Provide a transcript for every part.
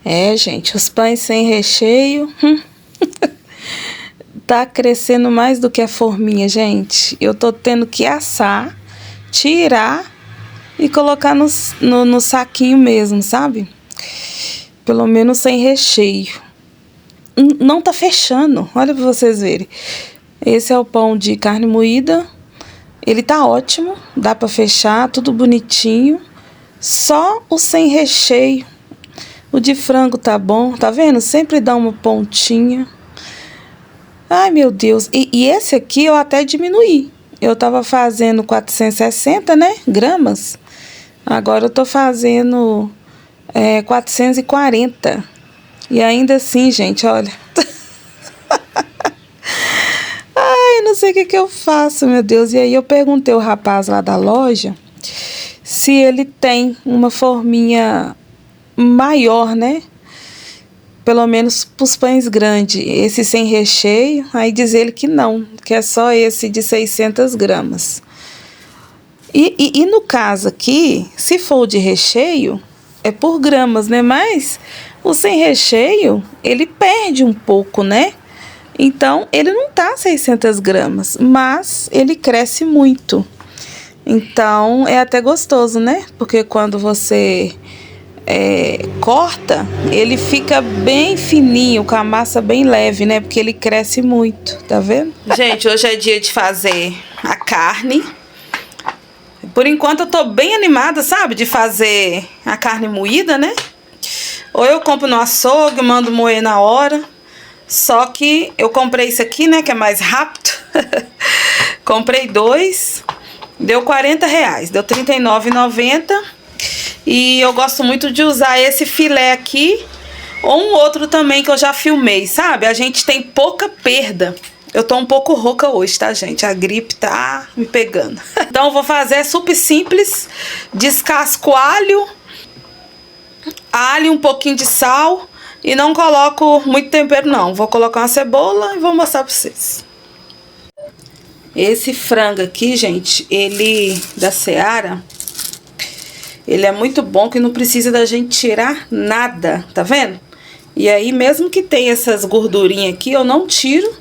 É, gente, os pães sem recheio tá crescendo mais do que a forminha, gente. Eu tô tendo que assar, tirar e colocar no saquinho mesmo, sabe? Pelo menos sem recheio. Não tá fechando, olha pra vocês verem. Esse é o pão de carne moída. Ele tá ótimo, dá pra fechar, tudo bonitinho. Só o sem recheio. O de frango tá bom, tá vendo? Sempre dá uma pontinha. Ai, meu Deus. E esse aqui eu até diminuí. Eu tava fazendo 460, né? Gramas. Agora eu tô fazendo 440. E ainda assim, gente, olha. Ai, não sei o que eu faço, meu Deus. E aí eu perguntei ao rapaz lá da loja se ele tem uma forminha maior, né? Pelo menos pros pães grandes. Esse sem recheio, aí diz ele que não, que é só esse de 600 gramas. E no caso aqui, se for o de recheio, é por gramas, né? Mas o sem recheio, ele perde um pouco, né? Então, ele não tá 600 gramas, mas ele cresce muito. Então, é até gostoso, né? Porque quando você corta, ele fica bem fininho, com a massa bem leve, né? Porque ele cresce muito, tá vendo? Gente, hoje é dia de fazer a carne. Por enquanto eu tô bem animada, sabe? De fazer a carne moída, né? Ou eu compro no açougue, mando moer na hora. Só que eu comprei isso aqui, né? Que é mais rápido. Comprei 2. Deu R$40. Deu R$39,90. E eu gosto muito de usar esse filé aqui. Ou um outro também que eu já filmei, sabe? A gente tem pouca perda. Eu tô um pouco rouca hoje, tá, gente? A gripe tá me pegando. Então eu vou fazer super simples. Descasco alho, um pouquinho de sal. E não coloco muito tempero, não. Vou colocar uma cebola e vou mostrar pra vocês. Esse frango aqui, gente, ele da Seara, ele é muito bom que não precisa da gente tirar nada, tá vendo? E aí, mesmo que tenha essas gordurinhas aqui, eu não tiro,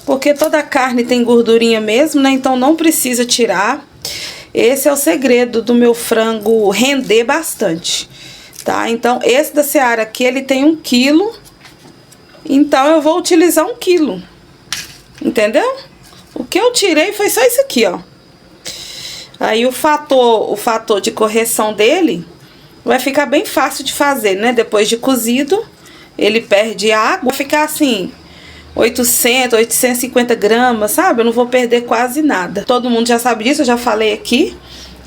porque toda carne tem gordurinha mesmo, né? Então não precisa tirar. Esse é o segredo do meu frango render bastante. Tá? Então, esse da Seara aqui, ele tem 1 quilo. Então, eu vou utilizar 1 quilo. Entendeu? O que eu tirei foi só isso aqui, ó. Aí, o fator de correção dele vai ficar bem fácil de fazer, né? Depois de cozido, ele perde água. Vai ficar assim, 800, 850 gramas, sabe? Eu não vou perder quase nada. Todo mundo já sabe disso, eu já falei aqui.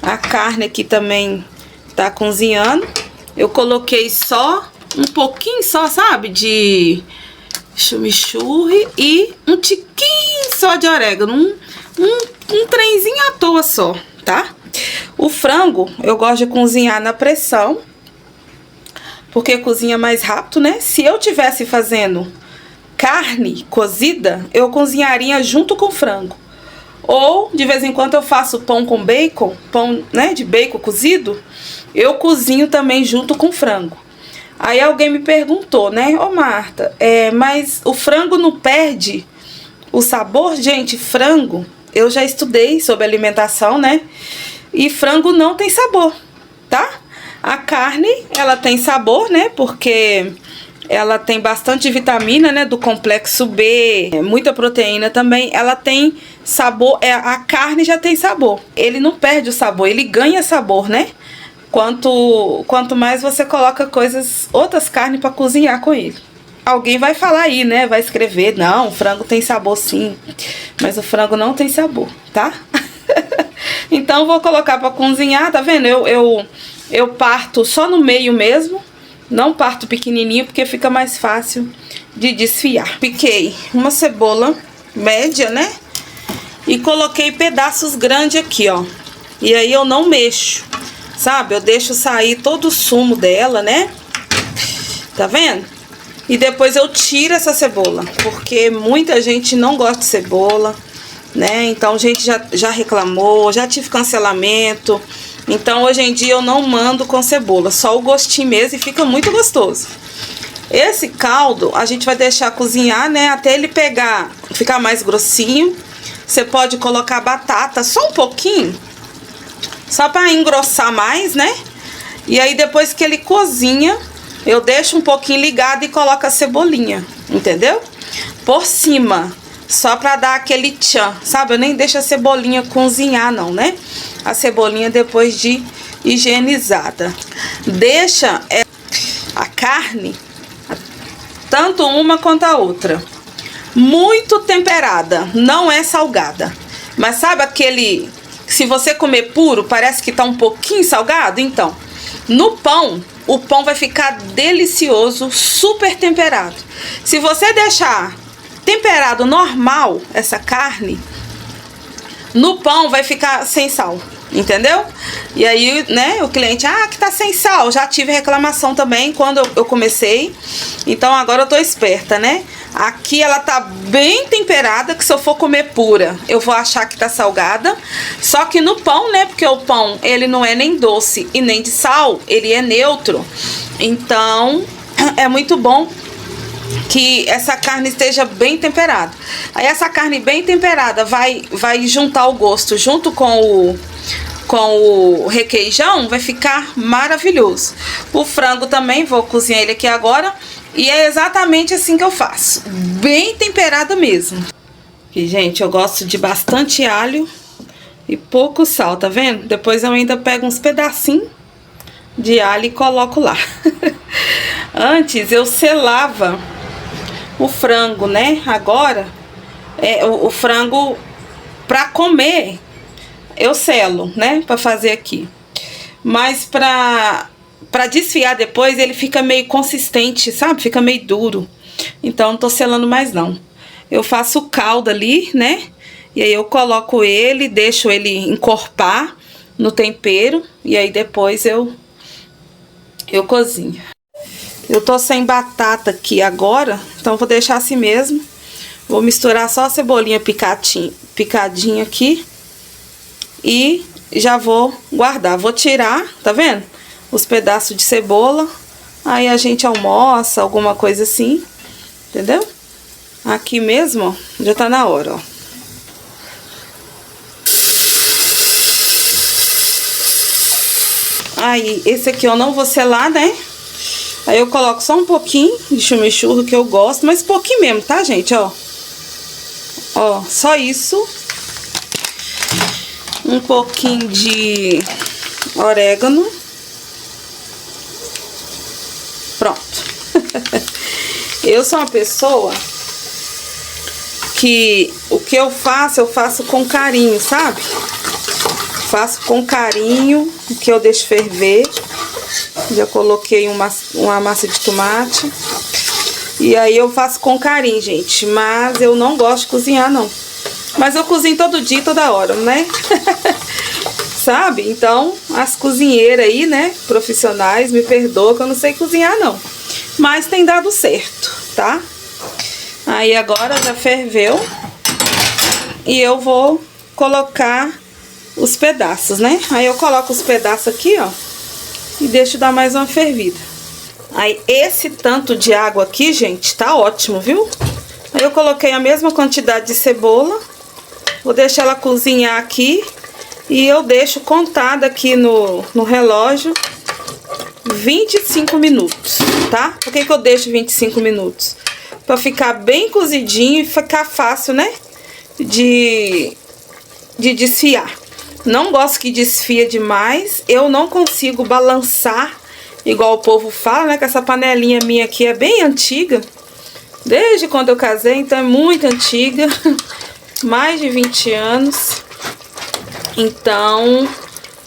A carne aqui também tá cozinhando. Eu coloquei só um pouquinho só, sabe, de chimichurri e um tiquinho só de orégano, um trenzinho à toa só, tá? O frango eu gosto de cozinhar na pressão, porque cozinha mais rápido, né? Se eu tivesse fazendo carne cozida, eu cozinharia junto com o frango. Ou, de vez em quando, eu faço pão com bacon, pão, né, de bacon cozido, eu cozinho também junto com frango. Aí alguém me perguntou, né, ô Marta, mas o frango não perde o sabor? Gente, frango, eu já estudei sobre alimentação, né, e frango não tem sabor, tá? A carne, ela tem sabor, né, porque ela tem bastante vitamina, né, do complexo B, muita proteína também. Ela tem sabor, a carne já tem sabor. Ele não perde o sabor, ele ganha sabor, né? Quanto mais você coloca outras carnes para cozinhar com ele. Alguém vai falar aí, né, vai escrever, não, o frango tem sabor sim, mas o frango não tem sabor, tá? Então vou colocar para cozinhar, tá vendo? Eu parto só no meio mesmo. Não parto pequenininho porque fica mais fácil de desfiar. Piquei uma cebola média, né? E coloquei pedaços grandes aqui, ó. E aí eu não mexo, sabe? Eu deixo sair todo o sumo dela, né? Tá vendo? E depois eu tiro essa cebola, porque muita gente não gosta de cebola, né? Então, gente já reclamou, já tive cancelamento. Então, hoje em dia eu não mando com cebola, só o gostinho mesmo, e fica muito gostoso. Esse caldo a gente vai deixar cozinhar, né, até ele ficar mais grossinho. Você pode colocar batata só um pouquinho, só para engrossar mais, né? E aí depois que ele cozinha, eu deixo um pouquinho ligado e coloco a cebolinha, entendeu? Por cima, só para dar aquele tchan, sabe? Eu nem deixo a cebolinha cozinhar não, né? A cebolinha depois de higienizada. Deixa a carne, tanto uma quanto a outra, muito temperada, não é salgada. Mas sabe aquele, se você comer puro, parece que tá um pouquinho salgado? Então, no pão, o pão vai ficar delicioso, super temperado. Se você deixar temperado normal essa carne, no pão vai ficar sem sal, entendeu? E aí, né, o cliente, que tá sem sal. Já tive reclamação também quando eu comecei. Então agora eu tô esperta, né? Aqui ela tá bem temperada, que se eu for comer pura, eu vou achar que tá salgada. Só que no pão, né, porque o pão, ele não é nem doce e nem de sal, ele é neutro. Então, é muito bom que essa carne esteja bem temperada. Aí essa carne bem temperada vai juntar o gosto junto com o requeijão, vai ficar maravilhoso. O frango também, vou cozinhar ele aqui agora. E é exatamente assim que eu faço, bem temperada mesmo. E, gente, eu gosto de bastante alho e pouco sal, tá vendo? Depois eu ainda pego uns pedacinhos de alho e coloco lá. Antes eu selava o frango, né? Agora, o frango pra comer, eu selo, né? Pra fazer aqui. Mas pra desfiar depois, ele fica meio consistente, sabe? Fica meio duro. Então, não tô selando mais, não. Eu faço o caldo ali, né? E aí eu coloco ele, deixo ele encorpar no tempero. E aí depois eu cozinho. Eu tô sem batata aqui agora, então vou deixar assim mesmo. Vou misturar só a cebolinha picadinha aqui. E já vou guardar. Vou tirar, tá vendo? Os pedaços de cebola. Aí a gente almoça, alguma coisa assim. Entendeu? Aqui mesmo, ó, já tá na hora, ó. Aí, esse aqui eu não vou selar, né? Aí eu coloco só um pouquinho de chimichurri que eu gosto, mas pouquinho mesmo, tá, gente? Ó. Ó, só isso. Um pouquinho de orégano. Pronto. Eu sou uma pessoa que o que eu faço com carinho, sabe? Faço com carinho, o que eu deixo ferver. Já coloquei uma massa de tomate. E aí eu faço com carinho, gente. Mas eu não gosto de cozinhar, não. Mas eu cozinho todo dia e toda hora, né? Sabe? Então, as cozinheiras aí, né? Profissionais, me perdoam que eu não sei cozinhar, não. Mas tem dado certo, tá? Aí agora já ferveu. E eu vou colocar os pedaços, né? Aí eu coloco os pedaços aqui, ó. E deixo dar mais uma fervida. Aí esse tanto de água aqui, gente, tá ótimo, viu? Aí eu coloquei a mesma quantidade de cebola. Vou deixar ela cozinhar aqui. E eu deixo contado aqui no relógio 25 minutos, tá? Por que eu deixo 25 minutos? Pra ficar bem cozidinho e ficar fácil, né? De desfiar. Não gosto que desfia demais. Eu não consigo balançar igual o povo fala, né? Que essa panelinha minha aqui é bem antiga. Desde quando eu casei, então é muito antiga. Mais de 20 anos. Então,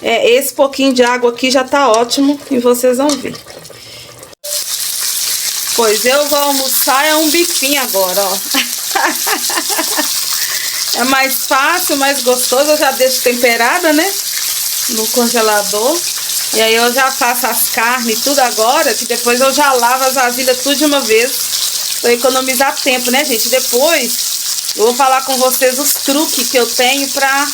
esse pouquinho de água aqui já tá ótimo e vocês vão ver. Pois eu vou almoçar um bifinho agora, ó. É mais fácil, mais gostoso. Eu já deixo temperada, né? No congelador. E aí eu já faço as carnes tudo agora, que depois eu já lavo as vasilhas tudo de uma vez. Pra economizar tempo, né, gente? Depois eu vou falar com vocês os truques que eu tenho pra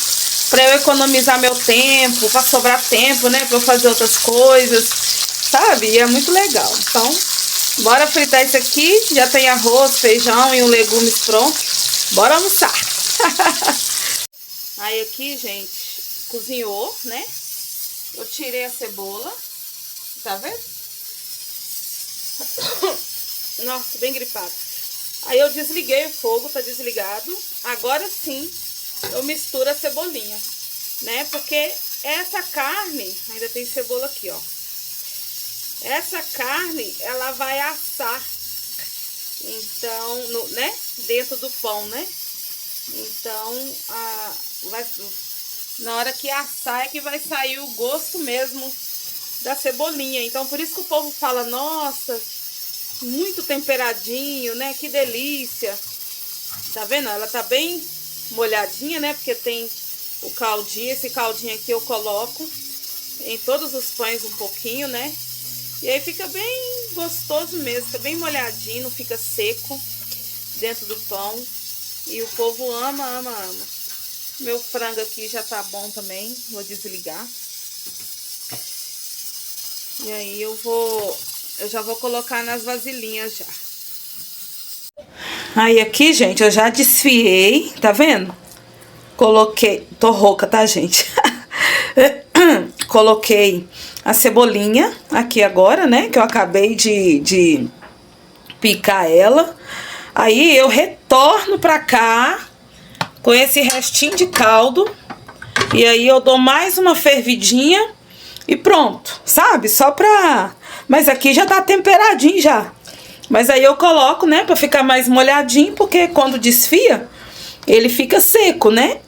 pra eu economizar meu tempo, pra sobrar tempo, né? Pra eu fazer outras coisas, sabe? E é muito legal. Então, bora fritar isso aqui. Já tem arroz, feijão e um legumes pronto. Bora almoçar. Aí aqui, gente, cozinhou, né? Eu tirei a cebola. Tá vendo? Nossa, bem gripado. Aí eu desliguei o fogo, tá desligado. Agora sim, eu misturo a cebolinha, né? Porque essa carne, ainda tem cebola aqui, ó. Essa carne, ela vai assar, então, né? Dentro do pão, né? Então, na hora que assar é que vai sair o gosto mesmo da cebolinha. Então, por isso que o povo fala, nossa, muito temperadinho, né? Que delícia. Tá vendo? Ela tá bem molhadinha, né? Porque tem o caldinho. Esse caldinho aqui eu coloco em todos os pães um pouquinho, né? E aí fica bem gostoso mesmo. Fica bem molhadinho, não fica seco dentro do pão. E o povo ama, ama, ama. Meu frango aqui já tá bom também. Vou desligar. E aí eu já vou colocar nas vasilhinhas já. Aí aqui, gente, eu já desfiei, tá vendo? Coloquei, tô rouca, tá, gente? Coloquei a cebolinha aqui agora, né? Que eu acabei de picar ela. Aí eu retorno pra cá com esse restinho de caldo. E aí eu dou mais uma fervidinha e pronto, sabe? Só pra... Mas aqui já tá temperadinho já. Mas aí eu coloco, né, pra ficar mais molhadinho, porque quando desfia, ele fica seco, né?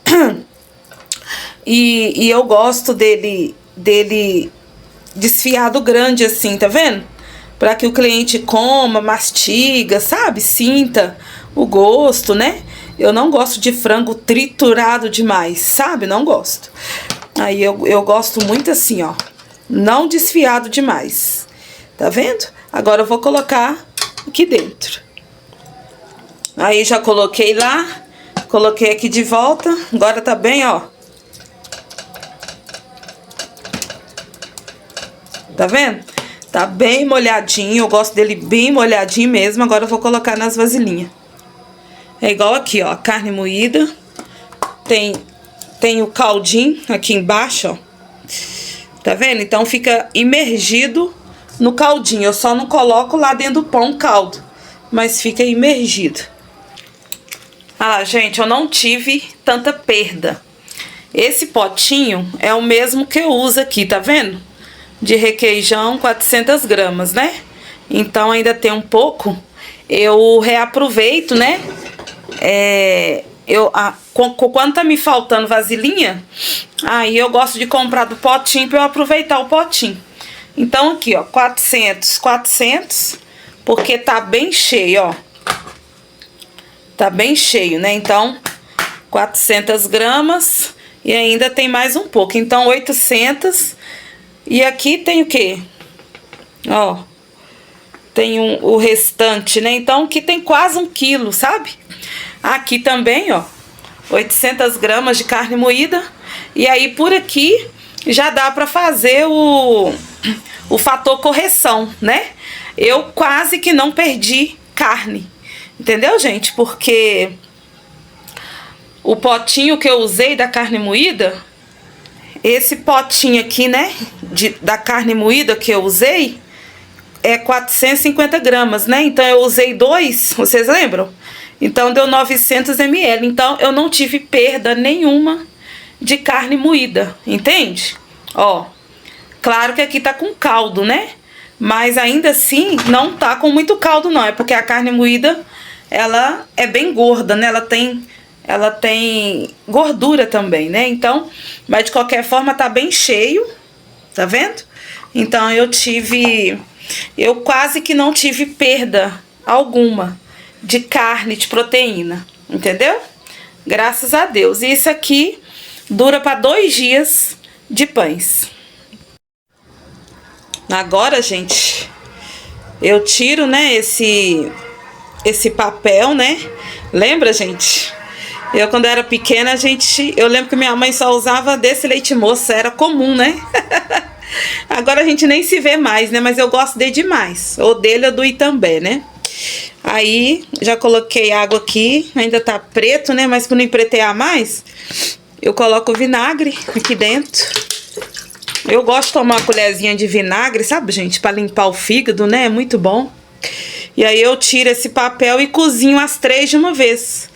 E eu gosto dele desfiado grande assim, tá vendo? Pra que o cliente coma, mastiga, sabe? Sinta o gosto, né? Eu não gosto de frango triturado demais, sabe? Não gosto. Aí eu gosto muito assim, ó. Não desfiado demais. Tá vendo? Agora eu vou colocar aqui dentro. Aí já coloquei lá. Coloquei aqui de volta. Agora tá bem, ó. Tá vendo? Tá bem molhadinho. Eu gosto dele bem molhadinho mesmo. Agora eu vou colocar nas vasilhinhas. É igual aqui, ó. Carne moída. Tem o caldinho aqui embaixo, ó. Tá vendo? Então fica imergido no caldinho. Eu só não coloco lá dentro do pão caldo, mas fica imergido. Ah lá, gente, eu não tive tanta perda. Esse potinho é o mesmo que eu uso aqui, tá vendo? De requeijão, 400 gramas, né? Então ainda tem um pouco. Eu reaproveito, né? Quando tá me faltando vasilhinha, aí eu gosto de comprar do potinho pra eu aproveitar o potinho. Então aqui, ó, 400, porque tá bem cheio, ó. Tá bem cheio, né? Então, 400 gramas e ainda tem mais um pouco. Então, 800. E aqui tem o quê? Ó, tem o restante, né? Então, aqui tem quase 1 quilo, sabe? Aqui também, ó, 800 gramas de carne moída. E aí, por aqui, já dá pra fazer o fator correção, né? Eu quase que não perdi carne. Entendeu, gente? Porque o potinho que eu usei da carne moída, esse potinho aqui, né, da carne moída que eu usei, é 450 gramas, né? Então, eu usei 2, vocês lembram? Então, deu 900 ml. Então, eu não tive perda nenhuma de carne moída, entende? Ó, claro que aqui tá com caldo, né? Mas ainda assim, não tá com muito caldo, não. É porque a carne moída, ela é bem gorda, né? Ela tem gordura também, né? Então, mas de qualquer forma tá bem cheio, tá vendo? Então eu quase que não tive perda alguma de carne, de proteína, entendeu? Graças a Deus. E isso aqui dura para 2 dias de pães. Agora, gente, eu tiro, né, esse papel, né? Lembra, gente? Eu, quando era pequena, eu lembro que minha mãe só usava desse leite moça, era comum, né? Agora a gente nem se vê mais, né? Mas eu gosto dele demais. Ou dele ou do Itambé, né? Aí, já coloquei água aqui. Ainda tá preto, né? Mas pra não empretear mais, eu coloco o vinagre aqui dentro. Eu gosto de tomar uma colherzinha de vinagre, sabe, gente? Pra limpar o fígado, né? É muito bom. E aí eu tiro esse papel e cozinho as 3 de uma vez,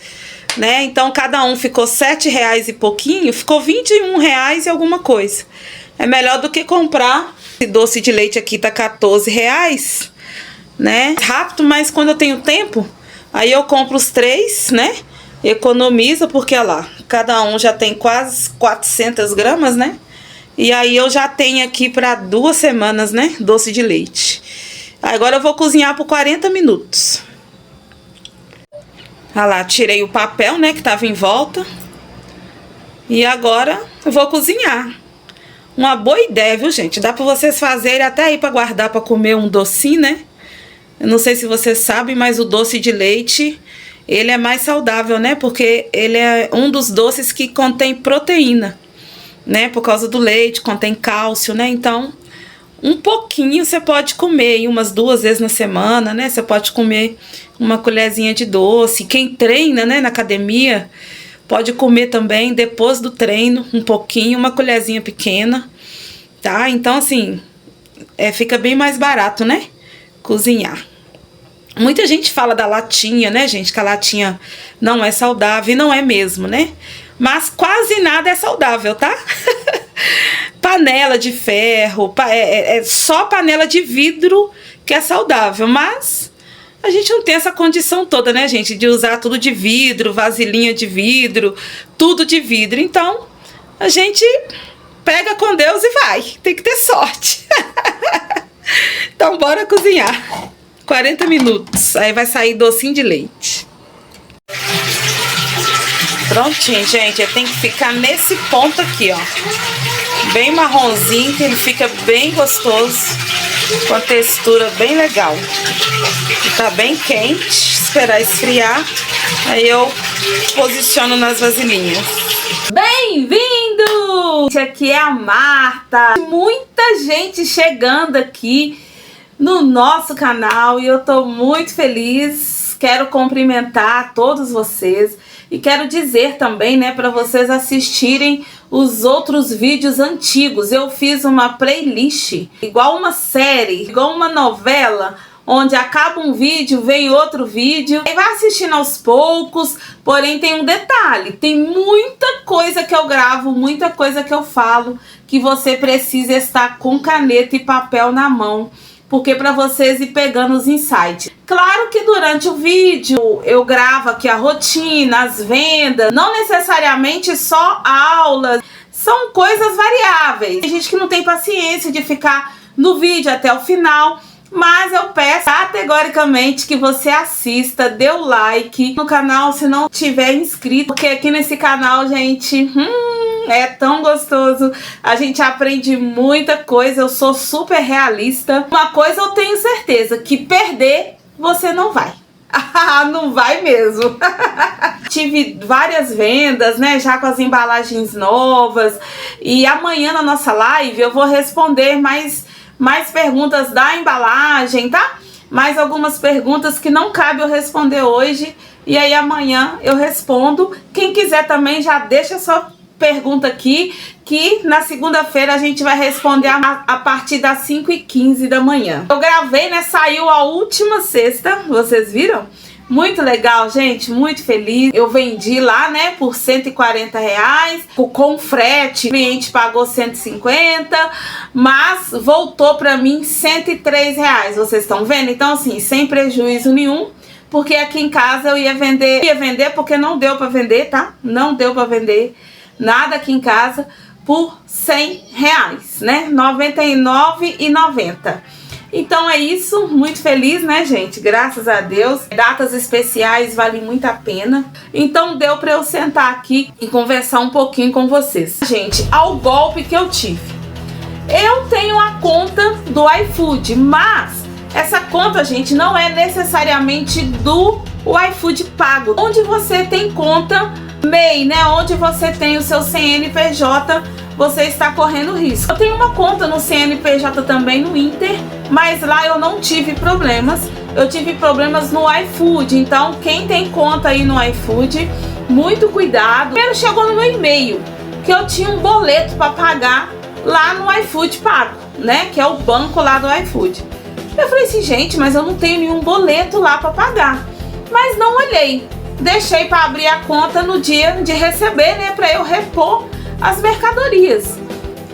né? Então, cada um ficou R$7 e pouquinho. Ficou R$21 e alguma coisa. É melhor do que comprar. Esse doce de leite aqui tá R$14, né? Rápido, mas quando eu tenho tempo, aí eu compro os 3, né? Economiza, porque, olha lá, cada um já tem quase 400 gramas, né? E aí eu já tenho aqui para 2 semanas, né? Doce de leite. Agora eu vou cozinhar por 40 minutos. Olha lá, tirei o papel, né? Que tava em volta. E agora eu vou cozinhar. Uma boa ideia, viu, gente? Dá pra vocês fazerem até aí pra guardar pra comer um docinho, né? Eu não sei se vocês sabem, mas o doce de leite, ele é mais saudável, né? Porque ele é um dos doces que contém proteína, né? Por causa do leite, contém cálcio, né? Então, um pouquinho você pode comer, umas 2 vezes na semana, né? Você pode comer uma colherzinha de doce. Quem treina, né, na academia, pode comer também, depois do treino, um pouquinho, uma colherzinha pequena, tá? Então, assim, fica bem mais barato, né? Cozinhar. Muita gente fala da latinha, né, gente? Que a latinha não é saudável, e não é mesmo, né? Mas quase nada é saudável, tá? Panela de ferro, só panela de vidro que é saudável, mas a gente não tem essa condição toda, né, gente? De usar tudo de vidro, vasilhinha de vidro, tudo de vidro. Então, a gente pega com Deus e vai. Tem que ter sorte. Então, bora cozinhar. 40 minutos. Aí vai sair docinho de leite. Prontinho, gente. Ele tem que ficar nesse ponto aqui, ó. Bem marronzinho, que ele fica bem gostoso. Com a textura bem legal. Tá bem quente. Esperar esfriar. Aí eu posiciono nas vasilhinhas. Bem-vindo! Aqui é a Marta. Muita gente chegando aqui no nosso canal e eu tô muito feliz. Quero cumprimentar todos vocês e quero dizer também, né, para vocês assistirem os outros vídeos antigos. Eu fiz uma playlist, igual uma série, igual uma novela, onde acaba um vídeo, vem outro vídeo, e vai assistindo aos poucos. Porém, tem um detalhe, tem muita coisa que eu gravo, muita coisa que eu falo, que você precisa estar com caneta e papel na mão, porque para vocês ir pegando os insights. Claro que durante o vídeo eu gravo aqui a rotina, as vendas, não necessariamente só aulas, são coisas variáveis. Tem gente que não tem paciência de ficar no vídeo até o final, mas eu peço categoricamente que você assista, dê o like no canal se não tiver inscrito, porque aqui nesse canal, gente, é tão gostoso, a gente aprende muita coisa, eu sou super realista. Uma coisa eu tenho certeza, que perder você não vai. Não vai mesmo. Tive várias vendas, né, já com as embalagens novas, e amanhã na nossa live eu vou responder mais perguntas da embalagem, tá? Mais algumas perguntas que não cabe eu responder hoje, e aí amanhã eu respondo. Quem quiser também já deixa sua pergunta aqui, que na segunda-feira a gente vai responder a partir das 5h15 da manhã. Eu gravei, né? Saiu a última sexta, vocês viram? Muito legal, gente, muito feliz. Eu vendi lá, né, por R$140, com frete, o cliente pagou 150, mas voltou pra mim R$103, vocês estão vendo? Então, assim, sem prejuízo nenhum, porque aqui em casa eu ia vender porque não deu pra vender, tá? Não deu pra vender nada aqui em casa por R$100, né? R$99,90. Então é isso, muito feliz, né, gente? Graças a Deus. Datas especiais valem muito a pena. Então deu pra eu sentar aqui e conversar um pouquinho com vocês. Gente, ao golpe que eu tive. Eu tenho a conta do iFood, mas essa conta, gente, não é necessariamente do iFood pago. Onde você tem conta MEI, né, onde você tem o seu CNPJ, você está correndo risco. Eu tenho uma conta no CNPJ também no Inter, mas lá eu não tive problemas. Eu tive problemas no iFood. Então, quem tem conta aí no iFood, muito cuidado. Primeiro chegou no meu e-mail que eu tinha um boleto para pagar lá no iFood Pago, né, que é o banco lá do iFood. Eu falei assim, gente, mas eu não tenho nenhum boleto lá para pagar. Mas não olhei. Deixei para abrir a conta no dia de receber, né, para eu repor as mercadorias.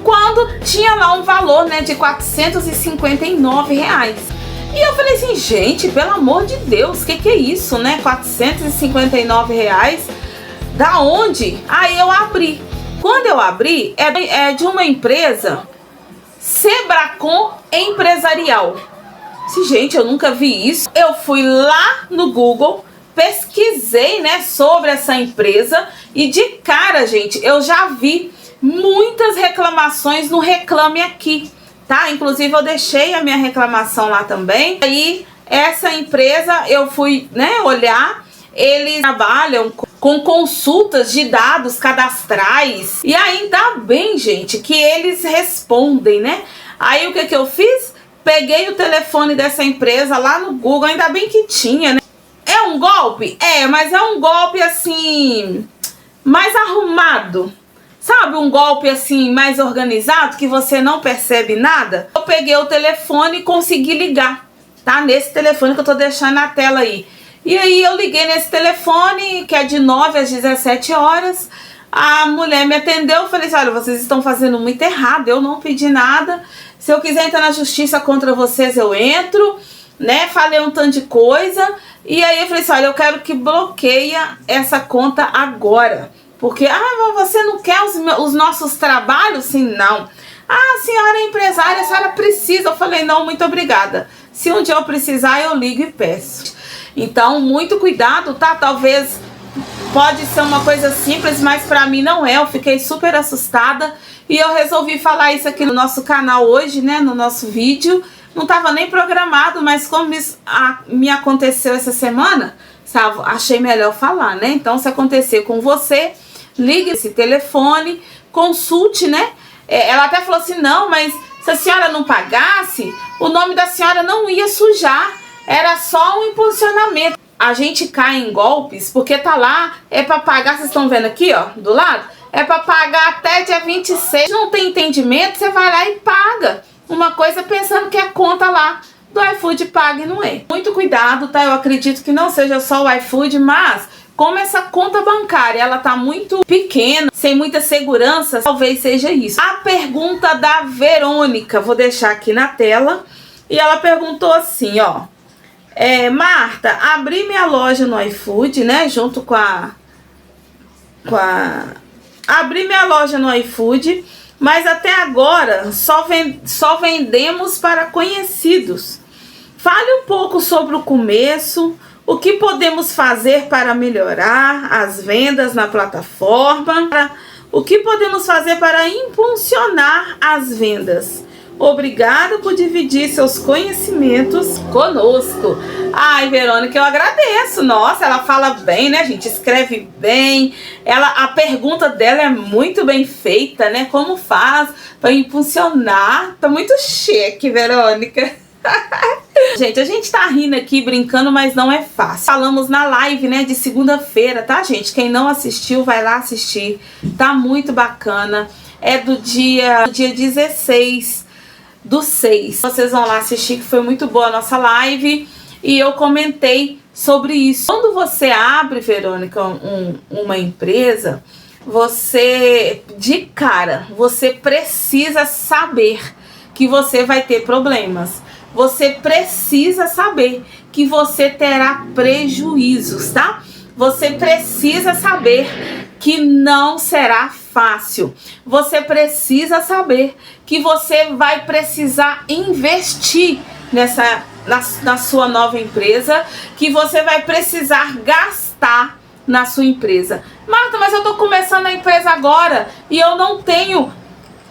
Quando tinha lá um valor, né, de R$459. E eu falei assim, gente, pelo amor de Deus, que é isso, né? R$459, da onde? Aí eu abri. Quando eu abri, é de uma empresa, Sebracon Empresarial. Gente, eu nunca vi isso. Eu fui lá no Google, pesquisei, né, sobre essa empresa e de cara, gente, eu já vi muitas reclamações no Reclame Aqui, tá? Inclusive eu deixei a minha reclamação lá também. Aí essa empresa eu fui, né, olhar, eles trabalham com consultas de dados cadastrais e ainda bem, gente, que eles respondem, né? Aí o que eu fiz? Peguei o telefone dessa empresa lá no Google, ainda bem que tinha, né? É um golpe? É, mas é um golpe assim, mais arrumado. Sabe, um golpe assim, mais organizado, que você não percebe nada? Eu peguei o telefone e consegui ligar, tá? Nesse telefone que eu tô deixando na tela aí. E aí eu liguei nesse telefone, que é de 9 às 17 horas. A mulher me atendeu, eu falei assim, olha, vocês estão fazendo muito errado, eu não pedi nada. Se eu quiser entrar na justiça contra vocês, eu entro, né? Falei um tanto de coisa. E aí eu falei assim, olha, eu quero que bloqueia essa conta agora. Porque, mas você não quer os nossos trabalhos? Sim, não. A senhora é empresária, a senhora precisa. Eu falei, não, muito obrigada. Se um dia eu precisar, eu ligo e peço. Então, muito cuidado, tá? Talvez pode ser uma coisa simples, mas pra mim não é. Eu fiquei super assustada e eu resolvi falar isso aqui no nosso canal hoje, né? No nosso vídeo. Não estava nem programado, mas como isso me aconteceu essa semana, sabe, achei melhor falar, né? Então, se acontecer com você, ligue esse telefone, consulte, né? Ela até falou assim, não, mas se a senhora não pagasse, o nome da senhora não ia sujar, era só um impulsionamento. A gente cai em golpes porque tá lá, é para pagar, vocês estão vendo aqui, ó, do lado? É para pagar até dia 26. Não tem entendimento, você vai lá e paga. Uma coisa pensando que é conta lá do iFood paga e não é. Muito cuidado, tá? Eu acredito que não seja só o iFood, mas como essa conta bancária, ela tá muito pequena, sem muita segurança, talvez seja isso. A pergunta da Verônica, vou deixar aqui na tela, e ela perguntou assim, ó. Marta, abri minha loja no iFood, né, junto com a... Abri minha loja no iFood, mas até agora só vendemos para conhecidos. Fale um pouco sobre o começo, o que podemos fazer para melhorar as vendas na plataforma, o que podemos fazer para impulsionar as vendas. Obrigada por dividir seus conhecimentos conosco. Ai, Verônica, eu agradeço. Nossa, ela fala bem, né, gente? Escreve bem. A pergunta dela é muito bem feita, né? Como faz para impulsionar? Tá muito chique, Verônica. Gente, a gente tá rindo aqui, brincando, mas não é fácil. Falamos na live, né, de segunda-feira, tá, gente? Quem não assistiu, vai lá assistir. Tá muito bacana. É do dia 16/6. Vocês vão lá assistir, que foi muito boa a nossa live. E eu comentei sobre isso. Quando você abre, Verônica, uma empresa, você, de cara, você precisa saber que você vai ter problemas. Você precisa saber que você terá prejuízos, tá? Você precisa saber que não será fácil. Você precisa saber que você vai precisar investir na sua nova empresa, que você vai precisar gastar na sua empresa. Marta, mas eu tô começando a empresa agora e eu não tenho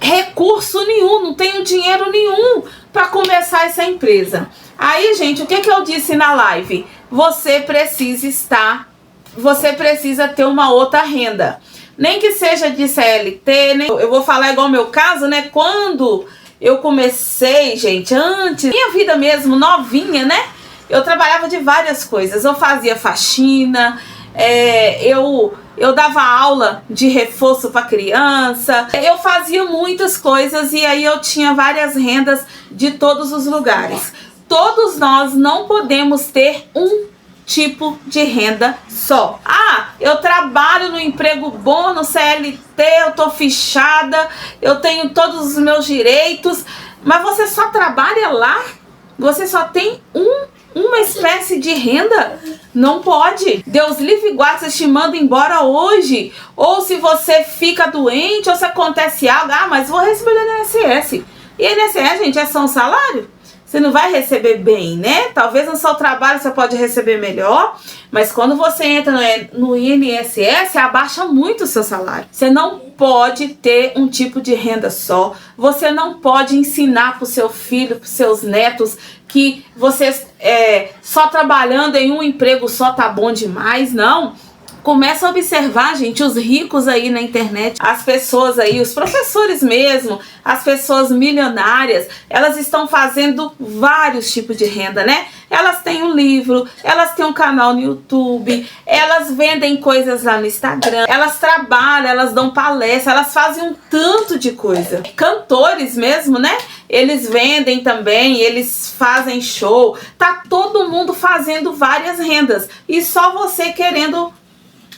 recurso nenhum, não tenho dinheiro nenhum para começar essa empresa. Aí, gente, o que eu disse na live? Você precisa estar você precisa ter uma outra renda. Nem que seja de CLT, né? Eu vou falar igual o meu caso, né? Quando eu comecei, gente, antes, minha vida mesmo, novinha, né? Eu trabalhava de várias coisas. Eu fazia faxina, eu dava aula de reforço para criança, eu fazia muitas coisas e aí eu tinha várias rendas de todos os lugares. Todos nós não podemos ter um tipo de renda só. Ah, eu trabalho no emprego bom, no CLT, eu tô fichada, eu tenho todos os meus direitos, mas você só trabalha lá? Você só tem uma espécie de renda? Não pode. Deus livre e guarde, você te manda embora hoje. Ou se você fica doente, ou se acontece algo, mas vou receber do INSS. E INSS, gente, é só um salário? Você não vai receber bem, né? Talvez no seu trabalho você pode receber melhor, mas quando você entra no INSS, abaixa muito o seu salário. Você não pode ter um tipo de renda só. Você não pode ensinar para o seu filho, para os seus netos, que você só trabalhando em um emprego só tá bom demais, não. Começa a observar, gente, os ricos aí na internet, as pessoas aí, os professores mesmo, as pessoas milionárias, elas estão fazendo vários tipos de renda, né? Elas têm um livro, elas têm um canal no YouTube, elas vendem coisas lá no Instagram, elas trabalham, elas dão palestra, elas fazem um tanto de coisa. Cantores mesmo, né? Eles vendem também, eles fazem show, tá todo mundo fazendo várias rendas e só você querendo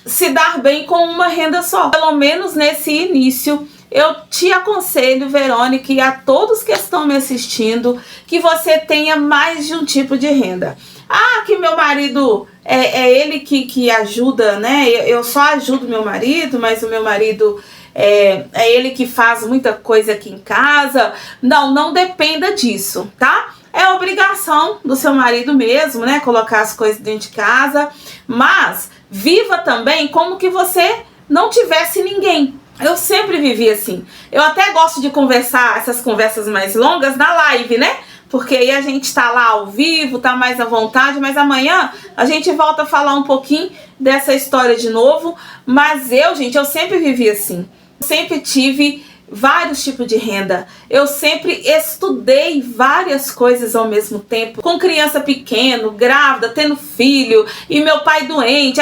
se dar bem com uma renda só. Pelo menos nesse início, eu te aconselho, Verônica, e a todos que estão me assistindo, que você tenha mais de um tipo de renda. Ah, que meu marido é ele que ajuda, né? Eu só ajudo meu marido, mas o meu marido é ele que faz muita coisa aqui em casa. Não dependa disso, tá? É obrigação do seu marido mesmo, né? Colocar as coisas dentro de casa, mas viva também como que você não tivesse ninguém. Eu sempre vivi assim. Eu até gosto de conversar, essas conversas mais longas na live, né? Porque aí a gente tá lá ao vivo, tá mais à vontade, mas amanhã a gente volta a falar um pouquinho dessa história de novo. Mas gente, eu sempre vivi assim. Sempre tive vários tipos de renda. Eu sempre estudei várias coisas ao mesmo tempo. Com criança pequena, grávida, tendo filho e meu pai doente,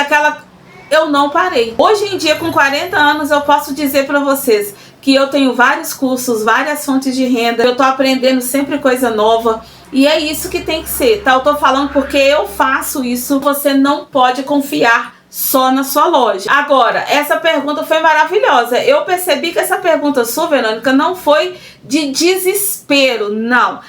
eu não parei. Hoje em dia, com 40 anos, eu posso dizer para vocês que eu tenho vários cursos, várias fontes de renda. Eu tô aprendendo sempre coisa nova. E é isso que tem que ser, tá? Eu tô falando porque eu faço isso. Você não pode confiar só na sua loja. Agora, essa pergunta foi maravilhosa. Eu percebi que essa pergunta sua, Verônica, não foi de desespero, não.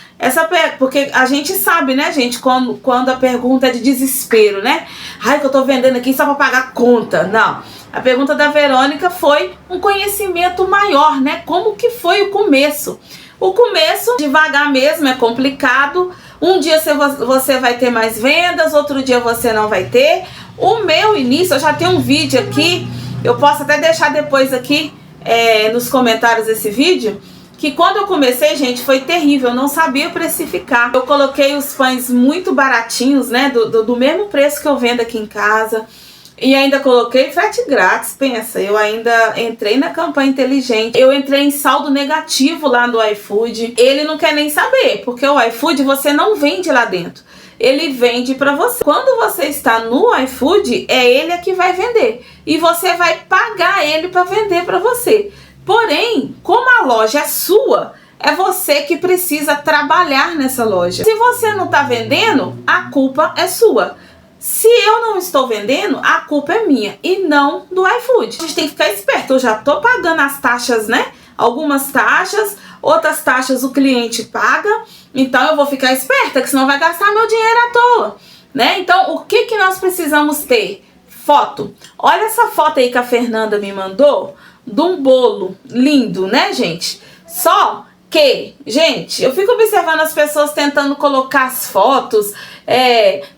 Porque a gente sabe, né, gente, quando a pergunta é de desespero, né? Ai, que eu tô vendendo aqui só pra pagar conta. Não. A pergunta da Verônica foi um conhecimento maior, né? Como que foi o começo? O começo, devagar mesmo, é complicado. Um dia você vai ter mais vendas, outro dia você não vai ter. O meu início, eu já tenho um vídeo aqui, eu posso até deixar depois aqui nos comentários esse vídeo, que quando eu comecei, gente, foi terrível, eu não sabia precificar. Eu coloquei os pães muito baratinhos, né, do mesmo preço que eu vendo aqui em casa. E ainda coloquei frete grátis, pensa, eu ainda entrei na campanha inteligente, eu entrei em saldo negativo lá no iFood. Ele não quer nem saber, porque o iFood você não vende lá dentro, ele vende para você. Quando você está no iFood, é ele que vai vender e você vai pagar ele para vender para você. Porém, como a loja é sua, é você que precisa trabalhar nessa loja. Se você não está vendendo, a culpa é sua. Se eu não estou vendendo, a culpa é minha e não do iFood. A gente tem que ficar esperto. Eu já tô pagando as taxas, né? Algumas taxas, outras taxas o cliente paga. Então eu vou ficar esperta, que senão vai gastar meu dinheiro à toa, né? Então o que nós precisamos ter? Foto. Olha essa foto aí que a Fernanda me mandou de um bolo lindo, né, gente? Só que, gente, eu fico observando as pessoas tentando colocar as fotos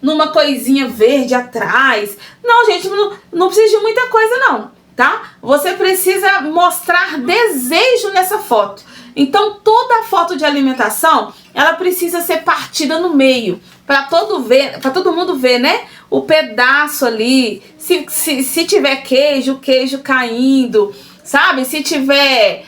numa coisinha verde atrás. Não, gente, não precisa de muita coisa não, tá? Você precisa mostrar desejo nessa foto. Então toda foto de alimentação, ela precisa ser partida no meio, para todo mundo ver, né? o pedaço ali, se tiver queijo, o queijo caindo, sabe? Se tiver...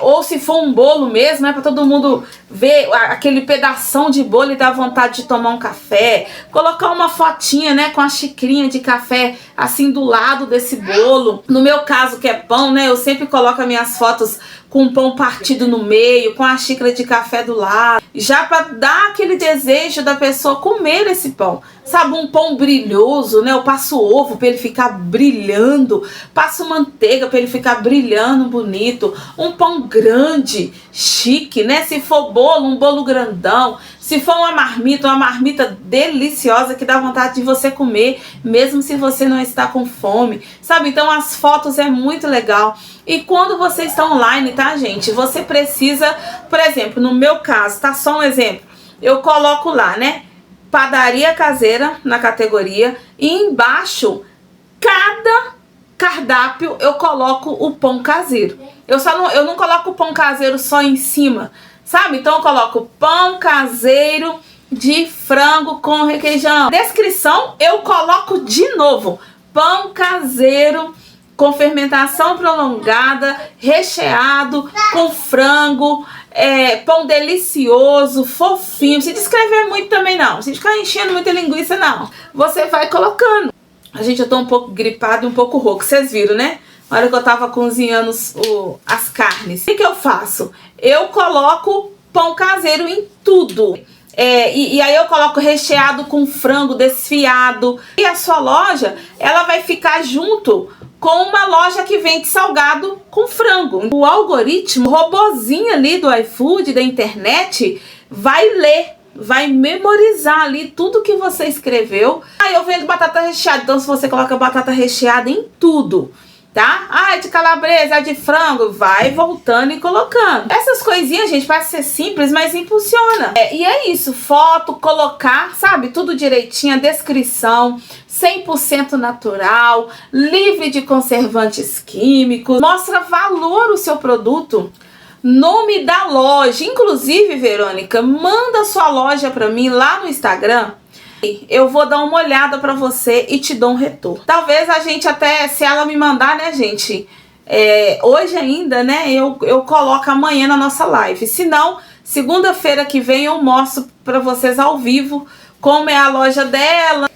ou se for um bolo mesmo, né, para todo mundo ver aquele pedação de bolo e dar vontade de tomar um café, colocar uma fotinha, né, com a xicrinha de café assim do lado desse bolo. No meu caso, que é pão, né, eu sempre coloco as minhas fotos com o pão partido no meio, com a xícara de café do lado, já para dar aquele desejo da pessoa comer esse pão. Sabe, um pão brilhoso, né? Eu passo ovo para ele ficar brilhando, passo manteiga para ele ficar brilhando, bonito. Um pão grande, chique, né? Se for bolo, um bolo grandão. Se for uma marmita deliciosa que dá vontade de você comer, mesmo se você não está com fome, sabe? Então as fotos é muito legal. E quando você está online, tá, gente? Você precisa, por exemplo, no meu caso, tá? Só um exemplo. Eu coloco lá, né? Padaria caseira na categoria e embaixo, cada cardápio eu coloco o pão caseiro. Eu não coloco o pão caseiro só em cima, sabe? Então eu coloco pão caseiro de frango com requeijão. Descrição eu coloco de novo, pão caseiro com fermentação prolongada, recheado com frango, pão delicioso, fofinho. Se descrever muito também não, se ficar enchendo muita linguiça não. Você vai colocando. Gente, eu tô um pouco gripada e um pouco rouca, vocês viram, né? Na hora que eu tava cozinhando as carnes. O que eu faço? Eu coloco pão caseiro em tudo. E aí eu coloco recheado com frango desfiado. E a sua loja, ela vai ficar junto com uma loja que vende salgado com frango. O algoritmo, o robozinho ali do iFood, da internet, vai ler, vai memorizar ali tudo que você escreveu. Aí eu vendo batata recheada, então se você coloca batata recheada em tudo, tá? Ah, é de calabresa, é de frango, vai voltando e colocando. Essas coisinhas, gente, parece ser simples, mas impulsiona. E é isso, foto, colocar, sabe, tudo direitinho, a descrição, 100% natural, livre de conservantes químicos, mostra valor o seu produto. Nome da loja, inclusive, Verônica, manda sua loja pra mim lá no Instagram. Eu vou dar uma olhada pra você e te dou um retorno. Talvez a gente até, se ela me mandar, né, gente, hoje ainda, né, eu coloco amanhã na nossa live. Se não, segunda-feira que vem eu mostro pra vocês ao vivo como é a loja dela.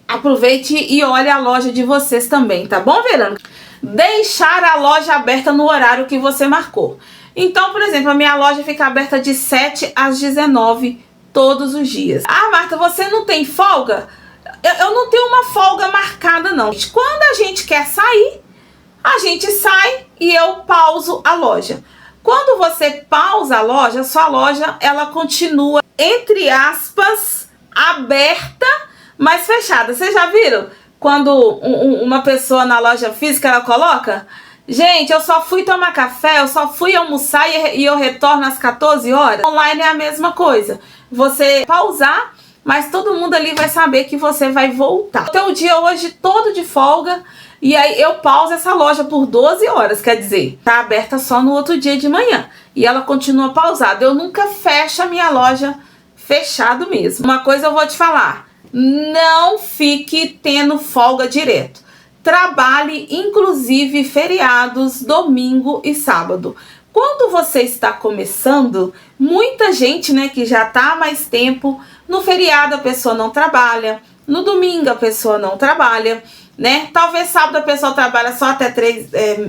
Aproveite e olhe a loja de vocês também, tá bom, Verônica? Deixar a loja aberta no horário que você marcou. Então, por exemplo, a minha loja fica aberta de 7 às 19 todos os dias. Ah, Marta, você não tem folga? Eu não tenho uma folga marcada, não. Quando a gente quer sair, a gente sai e eu pauso a loja. Quando você pausa a loja, sua loja, ela continua, entre aspas, aberta, mas fechada. Vocês já viram? Quando uma pessoa na loja física, ela coloca... Gente, eu só fui tomar café, eu só fui almoçar e eu retorno às 14 horas. Online é a mesma coisa. Você pausar, mas todo mundo ali vai saber que você vai voltar. Então o dia hoje todo de folga e aí eu pauso essa loja por 12 horas, quer dizer, tá aberta só no outro dia de manhã. E ela continua pausada. Eu nunca fecho a minha loja fechado mesmo. Uma coisa eu vou te falar, não fique tendo folga direto. Trabalhe, inclusive, feriados, domingo e sábado. Quando você está começando, muita gente, né, que já está há mais tempo, no feriado a pessoa não trabalha, no domingo a pessoa não trabalha, né? Talvez sábado a pessoa trabalha só até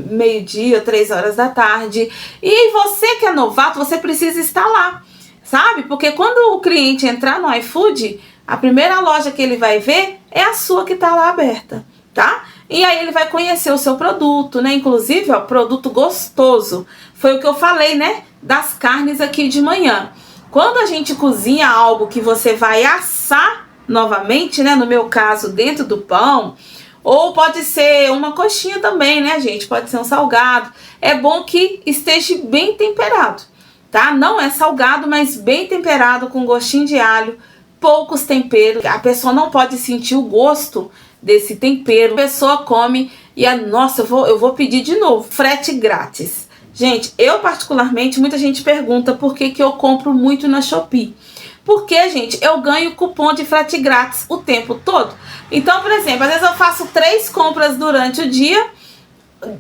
meio-dia, 3 horas da tarde. E você que é novato, você precisa estar lá, sabe? Porque quando o cliente entrar no iFood, a primeira loja que ele vai ver é a sua que está lá aberta, tá? E aí ele vai conhecer o seu produto, né? Inclusive, ó, produto gostoso. Foi o que eu falei, né? Das carnes aqui de manhã. Quando a gente cozinha algo que você vai assar novamente, né? No meu caso, dentro do pão. Ou pode ser uma coxinha também, né, gente? Pode ser um salgado. É bom que esteja bem temperado, tá? Não é salgado, mas bem temperado, com gostinho de alho. Poucos temperos. A pessoa não pode sentir o gosto desse tempero. A pessoa come e nossa, eu vou pedir de novo. Frete grátis. Gente, eu particularmente, muita gente pergunta por que eu compro muito na Shopee. Porque, gente, eu ganho cupom de frete grátis o tempo todo. Então, por exemplo, às vezes eu faço 3 compras durante o dia,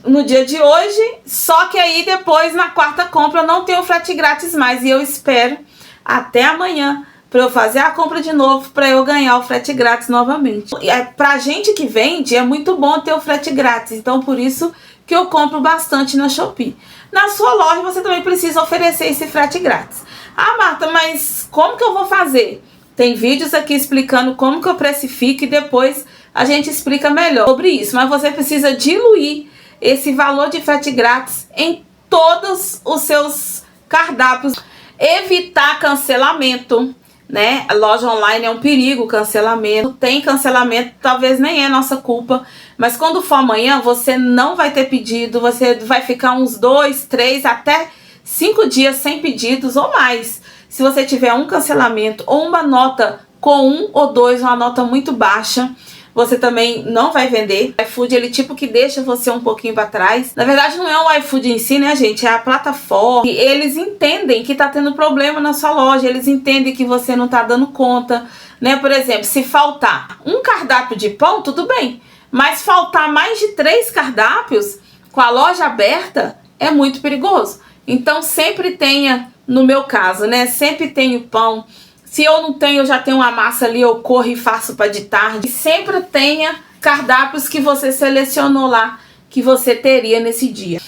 no dia de hoje, só que aí depois, na quarta compra, eu não tenho frete grátis mais. E eu espero até amanhã para eu fazer a compra de novo, para eu ganhar o frete grátis novamente. Pra gente que vende, é muito bom ter o frete grátis. Então, por isso que eu compro bastante na Shopee. Na sua loja, você também precisa oferecer esse frete grátis. Ah, Marta, mas como que eu vou fazer? Tem vídeos aqui explicando como que eu precifico e depois a gente explica melhor sobre isso. Mas você precisa diluir esse valor de frete grátis em todos os seus cardápios. Evitar cancelamento, né? A loja online é um perigo, cancelamento. Tem cancelamento, talvez nem é nossa culpa. Mas quando for amanhã, você não vai ter pedido. Você vai ficar uns 2, 3, até 5 dias sem pedidos ou mais. Se você tiver um cancelamento ou uma nota com 1 ou 2, uma nota muito baixa, você também não vai vender. O iFood, ele tipo que deixa você um pouquinho para trás. Na verdade, não é o iFood em si, né, gente? É a plataforma. E eles entendem que tá tendo problema na sua loja. Eles entendem que você não tá dando conta, né? Por exemplo, se faltar um cardápio de pão, tudo bem. Mas faltar mais de 3 cardápios com a loja aberta é muito perigoso. Então, sempre tenha, no meu caso, né? Sempre tenho pão. Se eu não tenho, eu já tenho uma massa ali, eu corro e faço para de tarde. E sempre tenha cardápios que você selecionou lá, que você teria nesse dia.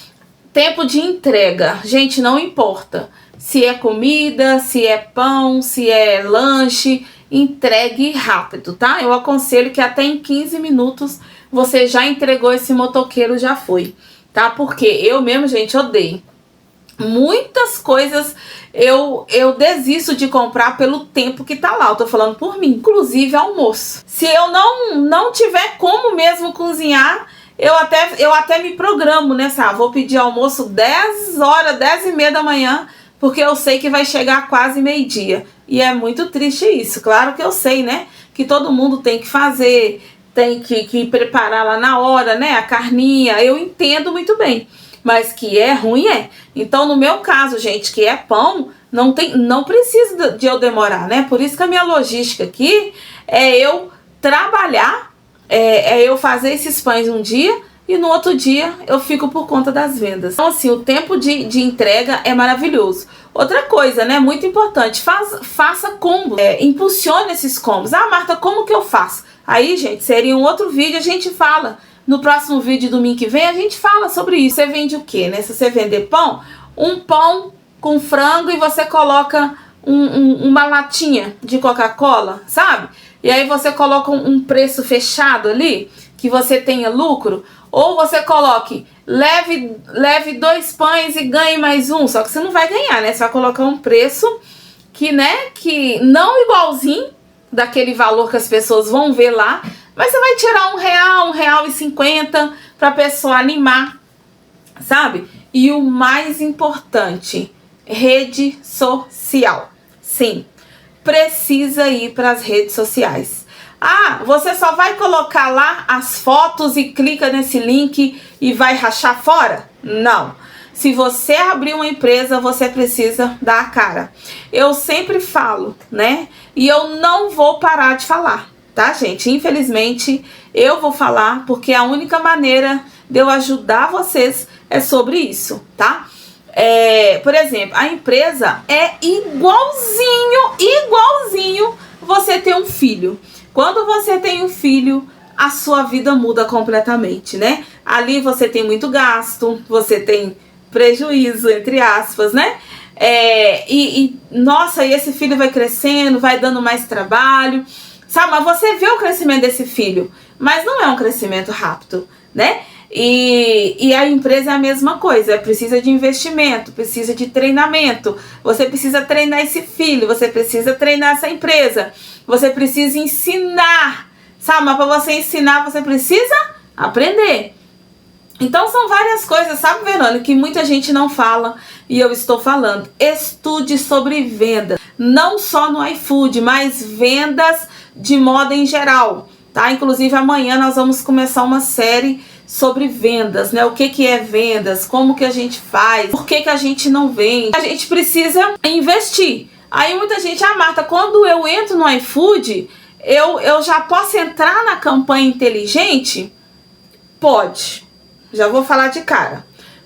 Tempo de entrega. Gente, não importa se é comida, se é pão, se é lanche, entregue rápido, tá? Eu aconselho que até em 15 minutos você já entregou, esse motoqueiro já foi, tá? Porque eu mesmo, gente, odeio. Muitas coisas eu desisto de comprar pelo tempo que tá lá. Eu tô falando por mim, inclusive almoço. Se eu não tiver como mesmo cozinhar, eu até me programo, né, sabe? Vou pedir almoço 10 horas, 10 e meia da manhã, porque eu sei que vai chegar quase meio-dia. E é muito triste isso. Claro que eu sei, né, que todo mundo tem que fazer, tem que preparar lá na hora, né, a carninha. Eu entendo muito bem. Mas que é ruim, é. Então, no meu caso, gente, que é pão, não precisa de eu demorar, né? Por isso que a minha logística aqui é eu trabalhar, é eu fazer esses pães um dia e no outro dia eu fico por conta das vendas. Então, assim, o tempo de entrega é maravilhoso. Outra coisa, né? Muito importante, faça combos, impulsione esses combos. Ah, Marta, como que eu faço? Aí, gente, seria um outro vídeo, a gente fala. No próximo vídeo, domingo que vem, a gente fala sobre isso. Você vende o quê, né? Se você vender pão, um pão com frango e você coloca uma latinha de Coca-Cola, sabe? E aí você coloca um preço fechado ali, que você tenha lucro. Ou você coloque, leve 2 pães e ganhe mais um. Só que você não vai ganhar, né? Você vai colocar um preço que, né, que não igualzinho daquele valor que as pessoas vão ver lá, mas você vai tirar R$1,50 para a pessoa animar, sabe? E o mais importante, rede social. Sim, precisa ir para as redes sociais. Ah, você só vai colocar lá as fotos e clica nesse link e vai rachar fora? Não. Se você abrir uma empresa, você precisa dar a cara. Eu sempre falo, né? E eu não vou parar de falar. Tá, gente? Infelizmente, eu vou falar porque a única maneira de eu ajudar vocês é sobre isso, tá? Por exemplo, a empresa é igualzinho você ter um filho. Quando você tem um filho, a sua vida muda completamente, né? Ali você tem muito gasto, você tem prejuízo, entre aspas, né? Nossa, e esse filho vai crescendo, vai dando mais trabalho, sabe? Mas você vê o crescimento desse filho, mas não é um crescimento rápido, né? E a empresa é a mesma coisa, precisa de investimento, precisa de treinamento, você precisa treinar esse filho, você precisa treinar essa empresa, você precisa ensinar, sabe? Mas para você ensinar, você precisa aprender. Então são várias coisas, sabe, Verônica, que muita gente não fala e eu estou falando. Estude sobre vendas, não só no iFood, mas vendas de modo em geral, tá? Inclusive amanhã nós vamos começar uma série sobre vendas, né? O que é vendas, como que a gente faz, por que a gente não vende. A gente precisa investir. Aí muita gente, Marta, quando eu entro no iFood, eu já posso entrar na campanha inteligente? Pode. Já vou falar de cara.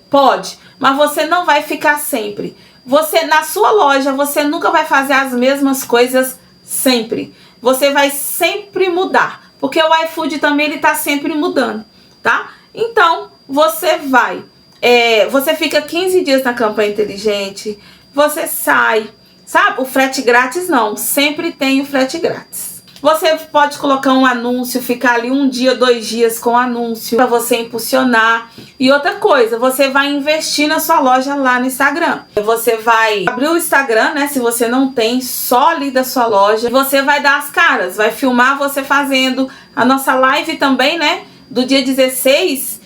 Pode, mas você não vai ficar sempre. Você, na sua loja, você nunca vai fazer as mesmas coisas sempre. Você vai sempre mudar, porque o iFood também ele tá sempre mudando, tá? Então, você vai, você fica 15 dias na campanha inteligente, você sai, sabe? O frete grátis não, sempre tem o frete grátis. Você pode colocar um anúncio, ficar ali 1 dia, 2 dias com anúncio para você impulsionar. E outra coisa, você vai investir na sua loja lá no Instagram. Você vai abrir o Instagram, né? Se você não tem, só ali da sua loja. Você vai dar as caras, vai filmar você fazendo a nossa live também, né? Do dia 16/6,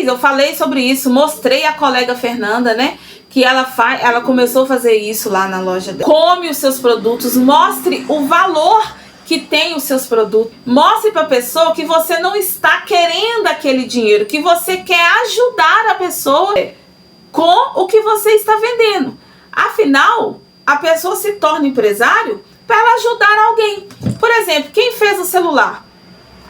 eu falei sobre isso, mostrei a colega Fernanda, né? Que ela começou a fazer isso lá na loja dela. Come os seus produtos, mostre o valor que tem os seus produtos. Mostre para a pessoa que você não está querendo aquele dinheiro, que você quer ajudar a pessoa com o que você está vendendo. Afinal, a pessoa se torna empresário para ela ajudar alguém. Por exemplo, quem fez o celular?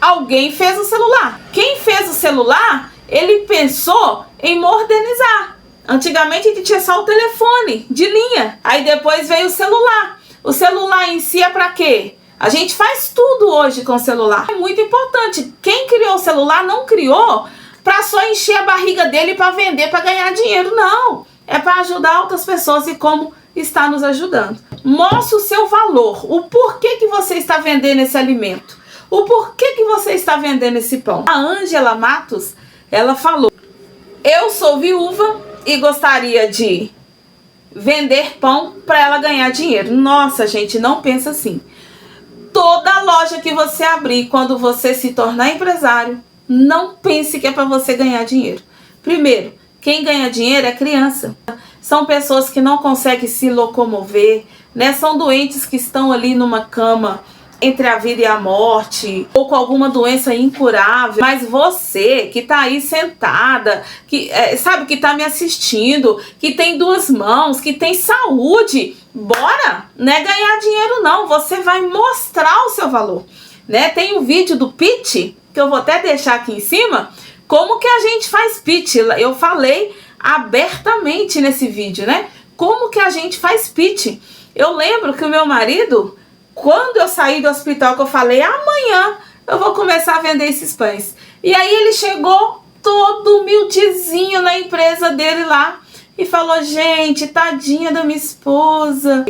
Alguém fez o celular. Quem fez o celular, ele pensou em modernizar. Antigamente a gente tinha só o telefone de linha. Aí depois veio o celular. O celular em si é para quê? A gente faz tudo hoje com o celular. É muito importante. Quem criou o celular não criou para só encher a barriga dele para vender, para ganhar dinheiro. Não. É para ajudar outras pessoas e como está nos ajudando. Mostre o seu valor. O porquê que você está vendendo esse alimento. O porquê que você está vendendo esse pão. A Ângela Matos, ela falou: eu sou viúva e gostaria de vender pão para ela ganhar dinheiro. Nossa, gente, não pensa assim. Toda loja que você abrir, quando você se tornar empresário, não pense que é para você ganhar dinheiro. Primeiro, quem ganha dinheiro é criança. São pessoas que não conseguem se locomover, né? São doentes que estão ali numa cama entre a vida e a morte, ou com alguma doença incurável. Mas você que tá aí sentada, que sabe, que tá me assistindo, que tem 2 mãos, que tem saúde, bora, não é ganhar dinheiro não, você vai mostrar o seu valor, né? Tem um vídeo do pitch, que eu vou até deixar aqui em cima, como que a gente faz pitch. Eu falei abertamente nesse vídeo, né? Como que a gente faz pitch. Eu lembro que o meu marido, quando eu saí do hospital, que eu falei, amanhã eu vou começar a vender esses pães. E aí ele chegou todo humildezinho na empresa dele lá e falou: gente, tadinha da minha esposa,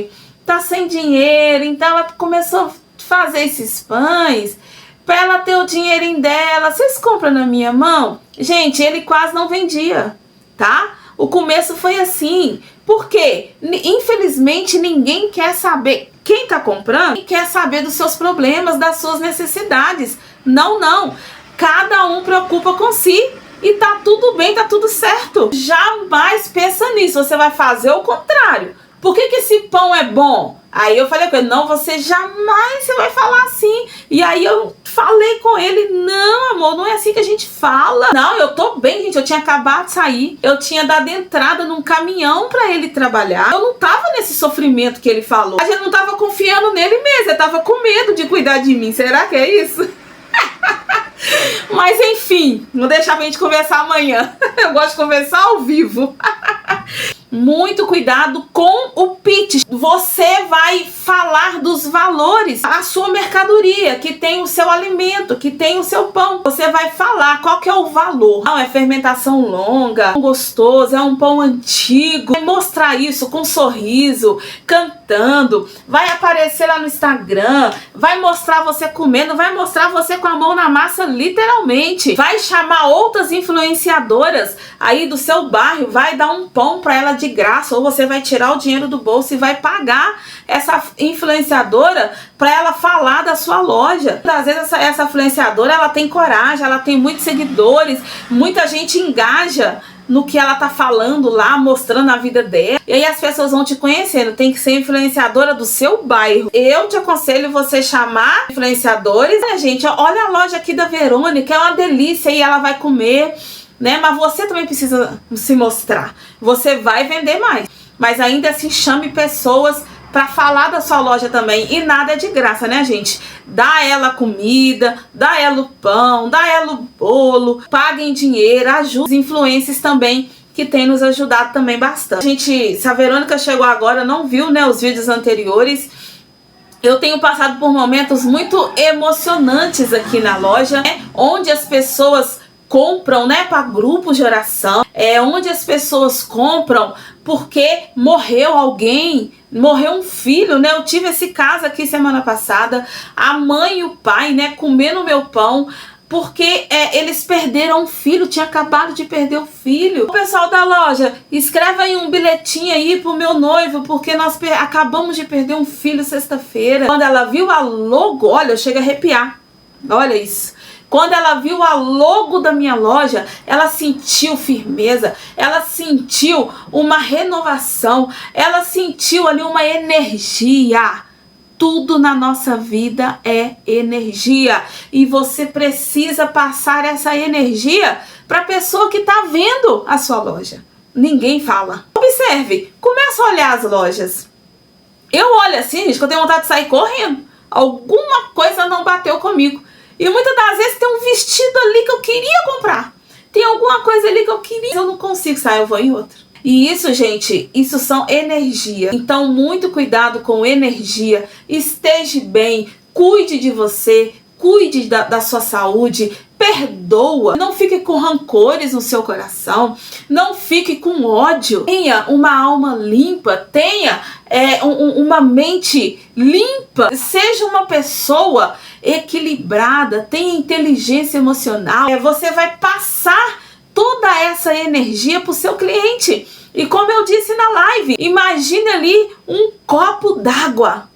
tá sem dinheiro. Então ela começou a fazer esses pães para ela ter o dinheirinho dela. Vocês compram na minha mão? Gente, ele quase não vendia, tá? O começo foi assim. Por quê? Infelizmente ninguém quer saber. Quem tá comprando quer saber dos seus problemas, das suas necessidades. Não, não. Cada um preocupa com si. E tá tudo bem, tá tudo certo. Jamais pensa nisso. Você vai fazer o contrário. Por que esse pão é bom? Aí eu falei com ele: não, você jamais vai falar assim. E aí eu falei com ele: não, amor, não é assim que a gente fala. Não, eu tô bem, gente. Eu tinha acabado de sair. Eu tinha dado entrada num caminhão pra ele trabalhar. Eu não tava nesse sofrimento que ele falou. A gente não tava confiando nele mesmo. Eu tava com medo de cuidar de mim. Será que é isso? Mas enfim, vou deixar pra gente conversar amanhã. Eu gosto de conversar ao vivo. Muito cuidado com o pitch. Você vai falar dos valores da sua mercadoria, que tem o seu alimento, que tem o seu pão. Você vai falar qual que é o valor. Não, é fermentação longa, gostoso, é um pão antigo. Vai mostrar isso com um sorriso, cantando. Vai aparecer lá no Instagram, vai mostrar você comendo, vai mostrar você com a mão na massa, literalmente. Vai chamar outras influenciadoras aí do seu bairro, vai dar um pão pra ela de graça, ou você vai tirar o dinheiro do bolso e vai pagar essa influenciadora para ela falar da sua loja. Às vezes essa influenciadora, ela tem coragem, ela tem muitos seguidores, muita gente engaja no que ela tá falando lá, mostrando a vida dela, e aí as pessoas vão te conhecendo. Tem que ser influenciadora do seu bairro. Eu te aconselho você chamar influenciadores, né, gente? Olha a loja aqui da Verônica, é uma delícia, e ela vai comer, né? Mas você também precisa se mostrar. Você vai vender mais, mas ainda assim chame pessoas para falar da sua loja também. E nada é de graça, né, gente? Dá ela comida, dá ela o pão, dá ela o bolo, paguem dinheiro, ajuda os influencers também, que tem nos ajudado também bastante. Gente, se a Verônica chegou agora, não viu, né, os vídeos anteriores, eu tenho passado por momentos muito emocionantes aqui na loja, né, onde as pessoas compram, né, para grupos de oração, onde as pessoas compram porque morreu alguém, morreu um filho, né? Eu tive esse caso aqui semana passada, a mãe e o pai, né, comendo meu pão, porque eles perderam um filho, tinha acabado de perder o filho. O pessoal da loja, escreve aí um bilhetinho aí pro meu noivo, porque nós acabamos de perder um filho sexta-feira. Quando ela viu a logo, olha, eu chego a arrepiar, olha isso. Quando ela viu a logo da minha loja, ela sentiu firmeza, ela sentiu uma renovação, ela sentiu ali uma energia. Tudo na nossa vida é energia e você precisa passar essa energia para a pessoa que está vendo a sua loja. Ninguém fala. Observe, começa a olhar as lojas. Eu olho assim, gente, que eu tenho vontade de sair correndo. Alguma coisa não bateu comigo. E muitas das vezes tem um vestido ali que eu queria comprar. Tem alguma coisa ali que eu queria. Eu não consigo sair, eu vou em outra. E isso, gente, isso são energia. Então, muito cuidado com energia. Esteja bem, cuide de você, cuide da sua saúde, perdoa. Não fique com rancores no seu coração, não fique com ódio. Tenha uma alma limpa, tenha uma mente limpa. Seja uma pessoa equilibrada, tenha inteligência emocional. Você vai passar toda essa energia para o seu cliente. E como eu disse na live, imagine ali um copo d'água.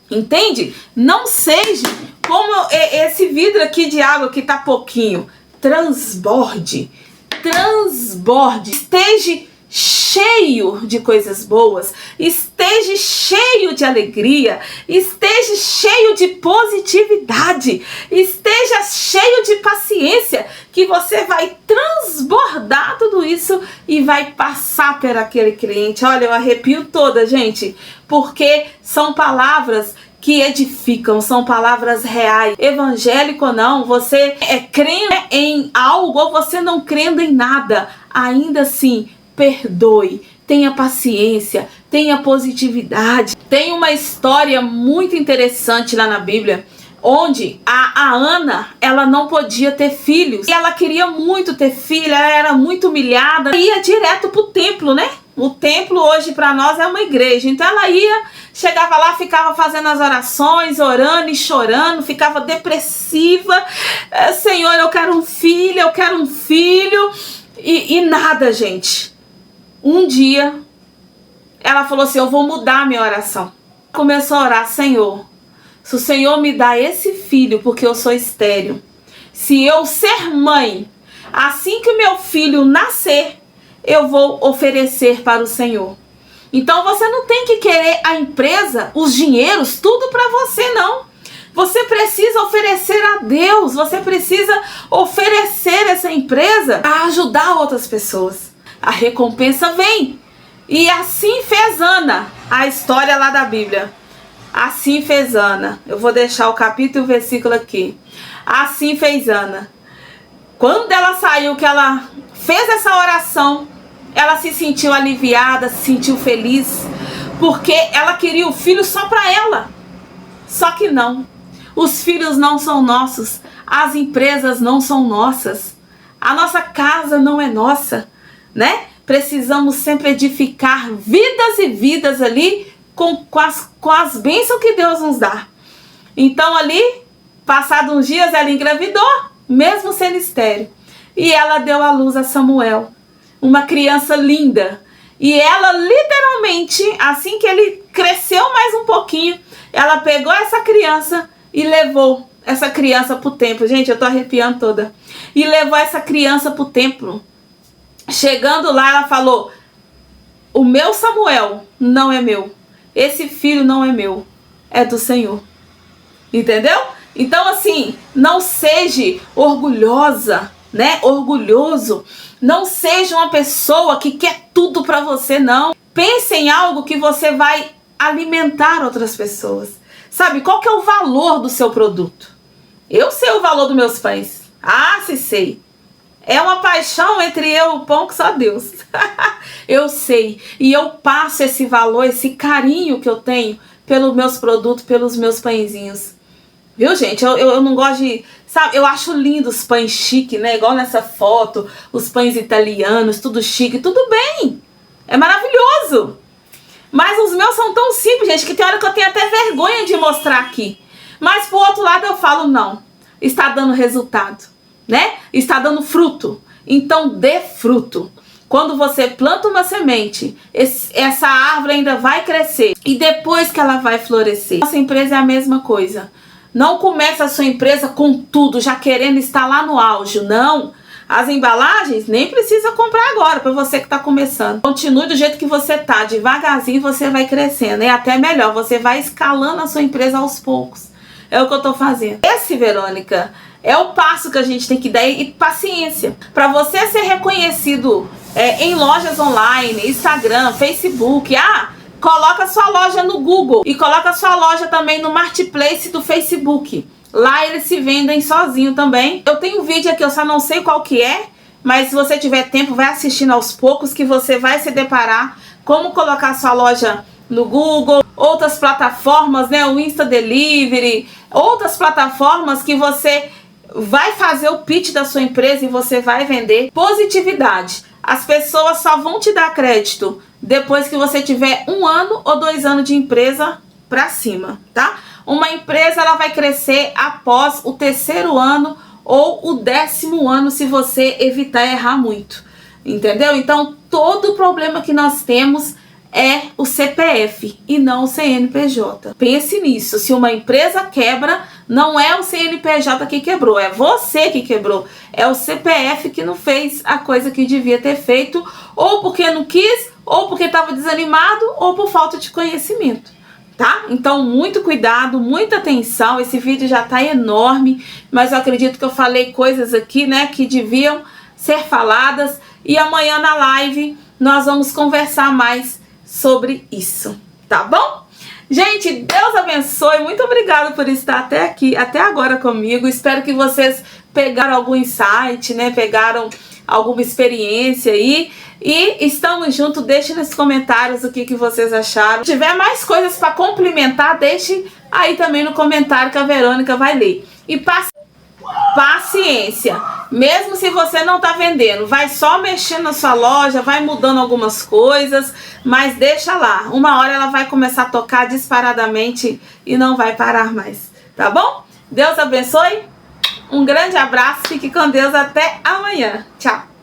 Entende? Não seja como esse vidro aqui de água que tá pouquinho. Transborde. Transborde. Esteja cheio de coisas boas, esteja cheio de alegria, esteja cheio de positividade, esteja cheio de paciência, que você vai transbordar tudo isso e vai passar por aquele cliente. Olha, eu arrepio toda, gente, porque são palavras que edificam, são palavras reais. Evangélico ou não, você crendo em algo ou você não crendo em nada, ainda assim, perdoe, tenha paciência, tenha positividade. Tem uma história muito interessante lá na Bíblia, onde a Ana, ela não podia ter filhos, e ela queria muito ter filho, ela era muito humilhada, ia direto pro templo, né? O templo hoje para nós é uma igreja, então ela ia, chegava lá, ficava fazendo as orações, orando e chorando, ficava depressiva. Senhor, eu quero um filho, e nada, gente. Um dia, ela falou assim, eu vou mudar a minha oração. Começou a orar, Senhor, se o Senhor me dá esse filho, porque eu sou estéril, se eu ser mãe, assim que o meu filho nascer, eu vou oferecer para o Senhor. Então você não tem que querer a empresa, os dinheiros, tudo para você, não. Você precisa oferecer a Deus, você precisa oferecer essa empresa a ajudar outras pessoas. A recompensa vem. E assim fez Ana, a história lá da Bíblia. Assim fez Ana. Eu vou deixar o capítulo e o versículo aqui. Assim fez Ana. Quando ela saiu, que ela fez essa oração, ela se sentiu aliviada, se sentiu feliz, porque ela queria o filho só para ela. Só que não. Os filhos não são nossos. As empresas não são nossas. A nossa casa não é nossa, né? Precisamos sempre edificar vidas e vidas ali com as bênçãos que Deus nos dá. Então ali, passados uns dias, ela engravidou, mesmo sendo estéril. E ela deu à luz a Samuel, uma criança linda. E ela literalmente, assim que ele cresceu mais um pouquinho, ela pegou essa criança e levou essa criança pro templo. Gente, eu tô arrepiando toda. E levou essa criança pro templo. Chegando lá, ela falou, o meu Samuel não é meu. Esse filho não é meu. É do Senhor. Entendeu? Então, assim, não seja orgulhosa, né? Orgulhoso. Não seja uma pessoa que quer tudo pra você, não. Pense em algo que você vai alimentar outras pessoas. Sabe, qual que é o valor do seu produto? Eu sei o valor dos meus pães. Ah, se sei. É uma paixão entre eu e o pão que só Deus. Eu sei. E eu passo esse valor, esse carinho que eu tenho pelos meus produtos, pelos meus pãezinhos. Viu, gente? Eu não gosto de... Sabe, eu acho lindo os pães chiques, né? Igual nessa foto, os pães italianos, tudo chique, tudo bem. É maravilhoso. Mas os meus são tão simples, gente, que tem hora que eu tenho até vergonha de mostrar aqui. Mas por outro lado eu falo, não, está dando resultado, né? Está dando fruto. Então dê fruto. Quando você planta uma semente, essa árvore ainda vai crescer. E depois que ela vai florescer. Nossa empresa é a mesma coisa. Não começa a sua empresa com tudo, já querendo estar lá no auge. Não. As embalagens nem precisa comprar agora, para você que está começando. Continue do jeito que você tá, devagarzinho você vai crescendo. É até melhor, você vai escalando a sua empresa aos poucos. É o que eu tô fazendo. Esse, Verônica, é o passo que a gente tem que dar e paciência. Para você ser reconhecido em lojas online, Instagram, Facebook, coloca sua loja no Google e coloca sua loja também no Marketplace do Facebook. Lá eles se vendem sozinho também. Eu tenho um vídeo aqui, eu só não sei qual que é, mas se você tiver tempo, vai assistindo aos poucos que você vai se deparar como colocar sua loja no Google, outras plataformas, né, o Insta Delivery, outras plataformas que você vai fazer o pitch da sua empresa e você vai vender. Positividade. As pessoas só vão te dar crédito depois que você tiver 1 ano ou 2 anos de empresa pra cima, tá? Uma empresa ela vai crescer após o 3º ano ou o 10º ano se você evitar errar muito, entendeu? Então todo problema que nós temos é o CPF e não o CNPJ. Pense nisso, se uma empresa quebra, não é o CNPJ que quebrou, é você que quebrou. É o CPF que não fez a coisa que devia ter feito, ou porque não quis, ou porque estava desanimado, ou por falta de conhecimento. Tá? Então muito cuidado, muita atenção. Esse vídeo já tá enorme, mas eu acredito que eu falei coisas aqui, né, que deviam ser faladas, e amanhã na live nós vamos conversar mais sobre isso, tá bom? Gente, Deus abençoe, muito obrigada por estar até aqui, até agora comigo. Espero que vocês pegaram algum insight, né, pegaram alguma experiência aí. E estamos juntos, deixe nos comentários o que vocês acharam. Se tiver mais coisas para complementar, deixe aí também no comentário que a Verônica vai ler. E paciência, mesmo se você não tá vendendo, vai só mexendo na sua loja, vai mudando algumas coisas, mas deixa lá. Uma hora ela vai começar a tocar disparadamente e não vai parar mais, tá bom? Deus abençoe, um grande abraço, fique com Deus, até amanhã. Tchau!